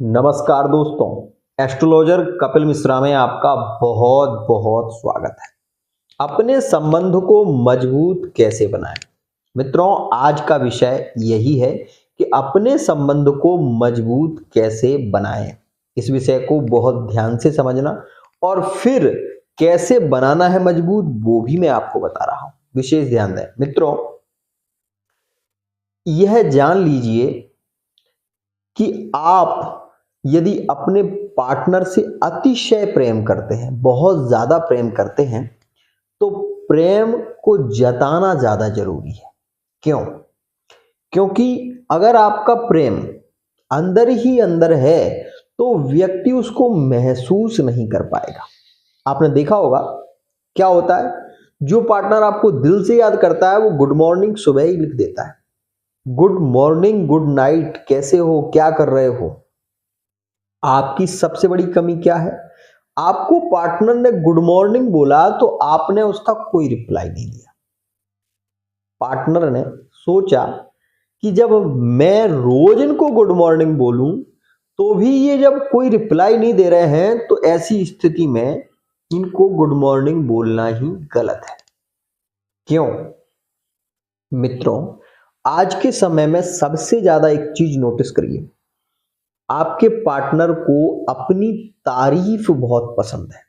नमस्कार दोस्तों, एस्ट्रोलॉजर कपिल मिश्रा में आपका बहुत बहुत स्वागत है। अपने संबंध को मजबूत कैसे बनाएं? मित्रों, आज का विषय यही है कि अपने संबंध को मजबूत कैसे बनाएं। इस विषय को बहुत ध्यान से समझना और फिर कैसे बनाना है मजबूत, वो भी मैं आपको बता रहा हूं। विशेष ध्यान दें मित्रों, यह जान लीजिए कि आप यदि अपने पार्टनर से अतिशय प्रेम करते हैं, बहुत ज्यादा प्रेम करते हैं, तो प्रेम को जताना ज्यादा जरूरी है। क्यों? क्योंकि अगर आपका प्रेम अंदर ही अंदर है तो व्यक्ति उसको महसूस नहीं कर पाएगा। आपने देखा होगा क्या होता है, जो पार्टनर आपको दिल से याद करता है वो गुड मॉर्निंग सुबह ही लिख देता है, गुड मॉर्निंग, गुड नाइट, कैसे हो, क्या कर रहे हो। आपकी सबसे बड़ी कमी क्या है? आपको पार्टनर ने गुड मॉर्निंग बोला तो आपने उसका कोई रिप्लाई नहीं दिया। पार्टनर ने सोचा कि जब मैं रोज इनको गुड मॉर्निंग बोलूं तो भी ये जब कोई रिप्लाई नहीं दे रहे हैं, तो ऐसी स्थिति में इनको गुड मॉर्निंग बोलना ही गलत है। क्यों? मित्रों, आज के समय में सबसे ज्यादा एक चीज नोटिस करिए, आपके पार्टनर को अपनी तारीफ बहुत पसंद है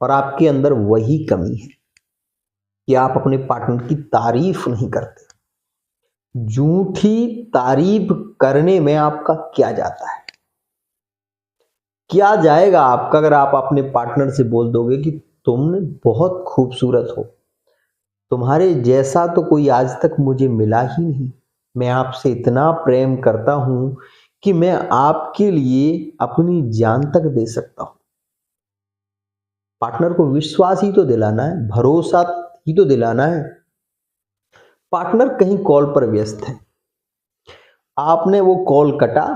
और आपके अंदर वही कमी है कि आप अपने पार्टनर की तारीफ नहीं करते। झूठी तारीफ करने में आपका क्या जाता है? क्या जाएगा आपका अगर आप अपने पार्टनर से बोल दोगे कि तुम बहुत खूबसूरत हो, तुम्हारे जैसा तो कोई आज तक मुझे मिला ही नहीं, मैं आपसे इतना प्रेम करता हूं कि मैं आपके लिए अपनी जान तक दे सकता हूं। पार्टनर को विश्वास ही तो दिलाना है, भरोसा ही तो दिलाना है। पार्टनर कहीं कॉल पर व्यस्त है, आपने वो कॉल कटा,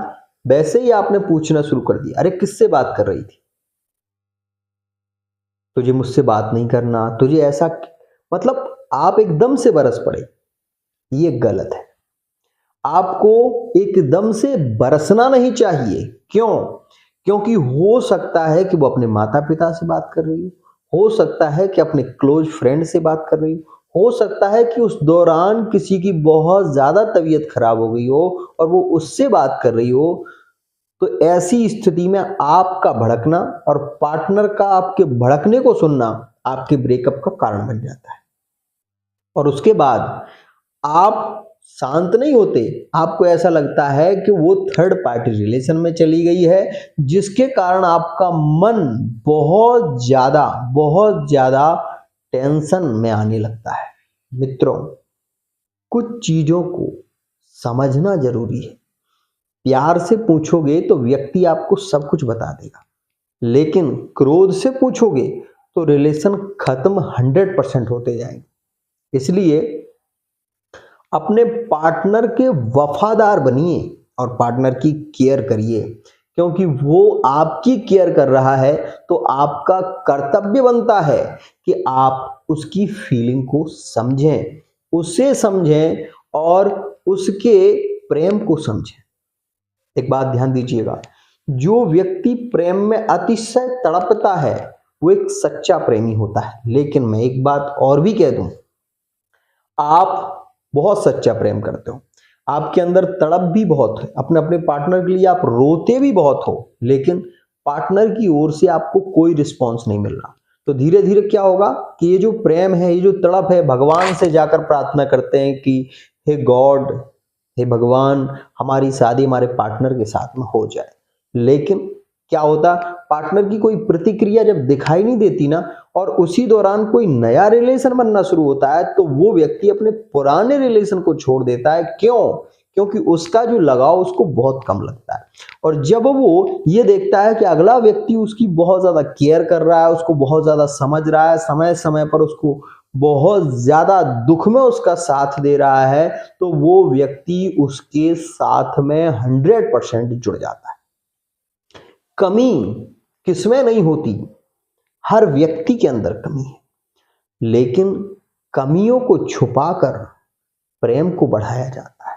वैसे ही आपने पूछना शुरू कर दिया, अरे किससे बात कर रही थी? तुझे मुझसे बात नहीं करना, तुझे ऐसा, मतलब आप एकदम से बरस पड़े। ये गलत है। आपको एकदम से बरसना नहीं चाहिए। क्यों? क्योंकि हो सकता है कि वो अपने माता पिता से बात कर रही हो सकता है कि अपने क्लोज फ्रेंड से बात कर रही हो सकता है कि उस दौरान किसी की बहुत ज्यादा तबीयत खराब हो गई हो और वो उससे बात कर रही हो। तो ऐसी स्थिति में आपका भड़कना और पार्टनर का आपके भड़कने को सुनना आपके ब्रेकअप का कारण बन जाता है। और उसके बाद आप शांत नहीं होते, आपको ऐसा लगता है कि वो थर्ड पार्टी रिलेशन में चली गई है, जिसके कारण आपका मन बहुत ज्यादा टेंशन में आने लगता है। मित्रों, कुछ चीजों को समझना जरूरी है। प्यार से पूछोगे तो व्यक्ति आपको सब कुछ बता देगा, लेकिन क्रोध से पूछोगे तो रिलेशन खत्म 100% होते जाएंगे। इसलिए अपने पार्टनर के वफादार बनिए और पार्टनर की केयर करिए, क्योंकि वो आपकी केयर कर रहा है तो आपका कर्तव्य बनता है कि आप उसकी फीलिंग को समझें, उसे समझें और उसके प्रेम को समझें। एक बात ध्यान दीजिएगा, जो व्यक्ति प्रेम में अतिशय तड़पता है वो एक सच्चा प्रेमी होता है। लेकिन मैं एक बात और भी कह दूं, आप बहुत सच्चा प्रेम करते हो, आपके अंदर तड़प भी बहुत है, अपने अपने पार्टनर के लिए आप रोते भी बहुत हो, लेकिन पार्टनर की ओर से आपको कोई रिस्पॉन्स नहीं मिल रहा। तो धीरे धीरे क्या होगा कि ये जो प्रेम है, ये जो तड़प है, भगवान से जाकर प्रार्थना करते हैं कि हे गॉड, हे भगवान, हमारी शादी हमारे पार्टनर के साथ में हो जाए। लेकिन क्या होता, पार्टनर की कोई प्रतिक्रिया जब दिखाई नहीं देती ना, और उसी दौरान कोई नया रिलेशन बनना शुरू होता है, तो वो व्यक्ति अपने पुराने रिलेशन को छोड़ देता है। क्यों? क्योंकि उसका जो लगाव उसको बहुत कम लगता है। और जब वो ये देखता है कि अगला व्यक्ति उसकी बहुत ज्यादा केयर कर रहा है, उसको बहुत ज्यादा समझ रहा है, समय समय पर उसको बहुत ज्यादा दुख में उसका साथ दे रहा है, तो वो व्यक्ति उसके साथ में 100% जुड़ जाता है। कमी किसमें नहीं होती? हर व्यक्ति के अंदर कमी है, लेकिन कमियों को छुपाकर प्रेम को बढ़ाया जाता है।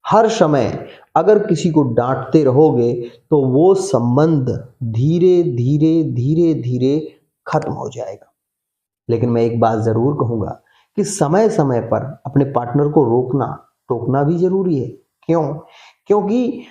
हर समय अगर किसी को डांटते रहोगे तो वो संबंध धीरे धीरे धीरे धीरे खत्म हो जाएगा। लेकिन मैं एक बात जरूर कहूंगा कि समय समय पर अपने पार्टनर को रोकना टोकना भी जरूरी है। क्यों? क्योंकि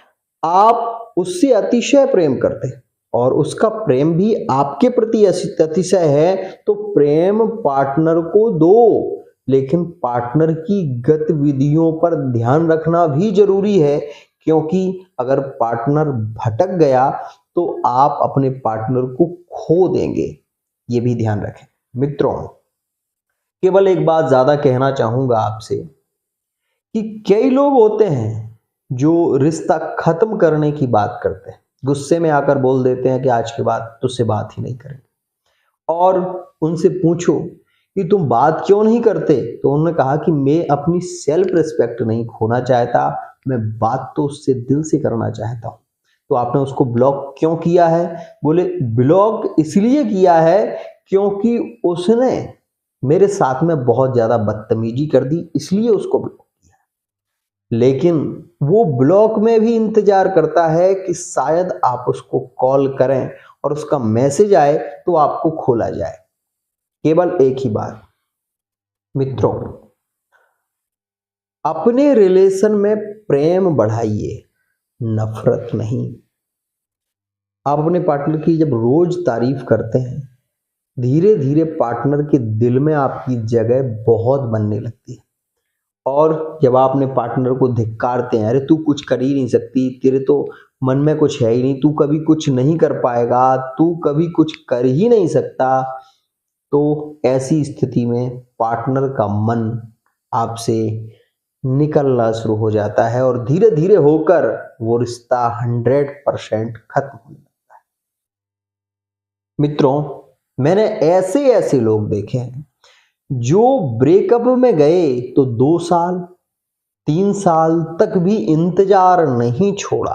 आप उससे अतिशय प्रेम करते हैं और उसका प्रेम भी आपके प्रति अतिशय है, तो प्रेम पार्टनर को दो, लेकिन पार्टनर की गतिविधियों पर ध्यान रखना भी जरूरी है। क्योंकि अगर पार्टनर भटक गया तो आप अपने पार्टनर को खो देंगे, ये भी ध्यान रखें। मित्रों, केवल एक बात ज्यादा कहना चाहूंगा आपसे कि कई लोग होते हैं जो रिश्ता खत्म करने की बात करते हैं, गुस्से में आकर बोल देते हैं कि आज के बाद तुझसे बात ही नहीं करेंगे। और उनसे पूछो कि तुम बात क्यों नहीं करते, तो उन्होंने कहा कि मैं अपनी सेल्फ रिस्पेक्ट नहीं खोना चाहता, मैं बात तो उससे दिल से करना चाहता हूं। तो आपने उसको ब्लॉक क्यों किया है? बोले ब्लॉक इसलिए किया है क्योंकि उसने मेरे साथ में बहुत ज्यादा बदतमीजी कर दी, इसलिए उसको ब्लॉक किया। लेकिन वो ब्लॉक में भी इंतजार करता है कि शायद आप उसको कॉल करें और उसका मैसेज आए तो आपको खोला जाए। केवल एक ही बात मित्रों, अपने रिलेशन में प्रेम बढ़ाइए, नफरत नहीं। आप अपने पार्टनर की जब रोज तारीफ करते हैं, धीरे धीरे पार्टनर के दिल में आपकी जगह बहुत बनने लगती है। और जब आप अपने पार्टनर को धिक्कारते हैं, अरे तू कुछ कर ही नहीं सकती, तेरे तो मन में कुछ है ही नहीं, तू कभी कुछ नहीं कर पाएगा, तू कभी कुछ कर ही नहीं सकता, तो ऐसी स्थिति में पार्टनर का मन आपसे निकलना शुरू हो जाता है और धीरे धीरे होकर वो रिश्ता 100% खत्म होने लगता है। मित्रों, मैंने ऐसे लोग देखे हैं जो ब्रेकअप में गए तो 2 साल 3 साल तक भी इंतजार नहीं छोड़ा।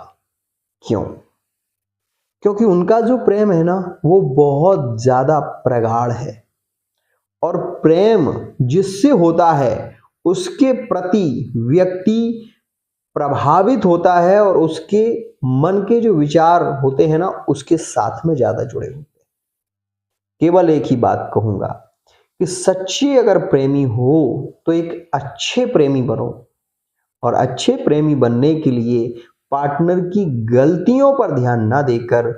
क्यों? क्योंकि उनका जो प्रेम है ना, वो बहुत ज्यादा प्रगाढ़ है और प्रेम जिससे होता है उसके प्रति व्यक्ति प्रभावित होता है और उसके मन के जो विचार होते हैं ना, उसके साथ में ज्यादा जुड़े होते हैं। केवल एक ही बात कहूंगा कि सच्चे अगर प्रेमी हो तो एक अच्छे प्रेमी बनो, और अच्छे प्रेमी बनने के लिए पार्टनर की गलतियों पर ध्यान ना देकर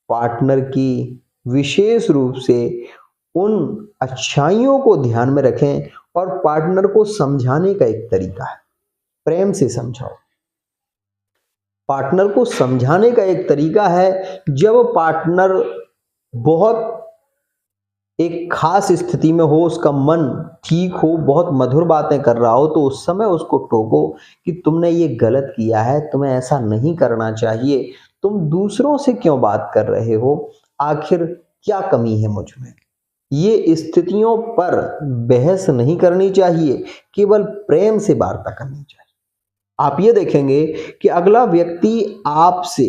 पार्टनर की विशेष रूप से उन अच्छाइयों को ध्यान में रखें। और पार्टनर को समझाने का एक तरीका है, प्रेम से समझाओ। पार्टनर को समझाने का एक तरीका है, जब पार्टनर बहुत एक खास स्थिति में हो, उसका मन ठीक हो, बहुत मधुर बातें कर रहा हो, तो उस समय उसको टोको कि तुमने ये गलत किया है, तुम्हें ऐसा नहीं करना चाहिए, तुम दूसरों से क्यों बात कर रहे हो, आखिर क्या कमी है मुझ में। ये स्थितियों पर बहस नहीं करनी चाहिए, केवल प्रेम से वार्ता करनी चाहिए। आप ये देखेंगे कि अगला व्यक्ति आपसे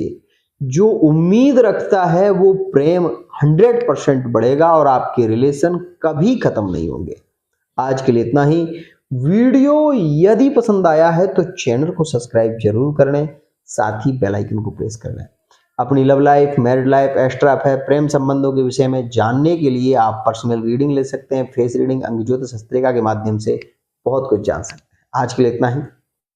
जो उम्मीद रखता है वो प्रेम 100% बढ़ेगा और आपके रिलेशन कभी खत्म नहीं होंगे। आज के लिए इतना ही। वीडियो यदि पसंद आया है तो चैनल को सब्सक्राइब जरूर कर लें, साथ ही बेल आइकन को प्रेस कर लें। अपनी love life, married life, extra affair, प्रेम संबंधों के विषय में जानने के लिए आप पर्सनल रीडिंग ले सकते हैं। फेस रीडिंग, अंग ज्योतिष, हस्तरेखा के माध्यम से बहुत कुछ जान सकते हैं। आज के लिए इतना ही।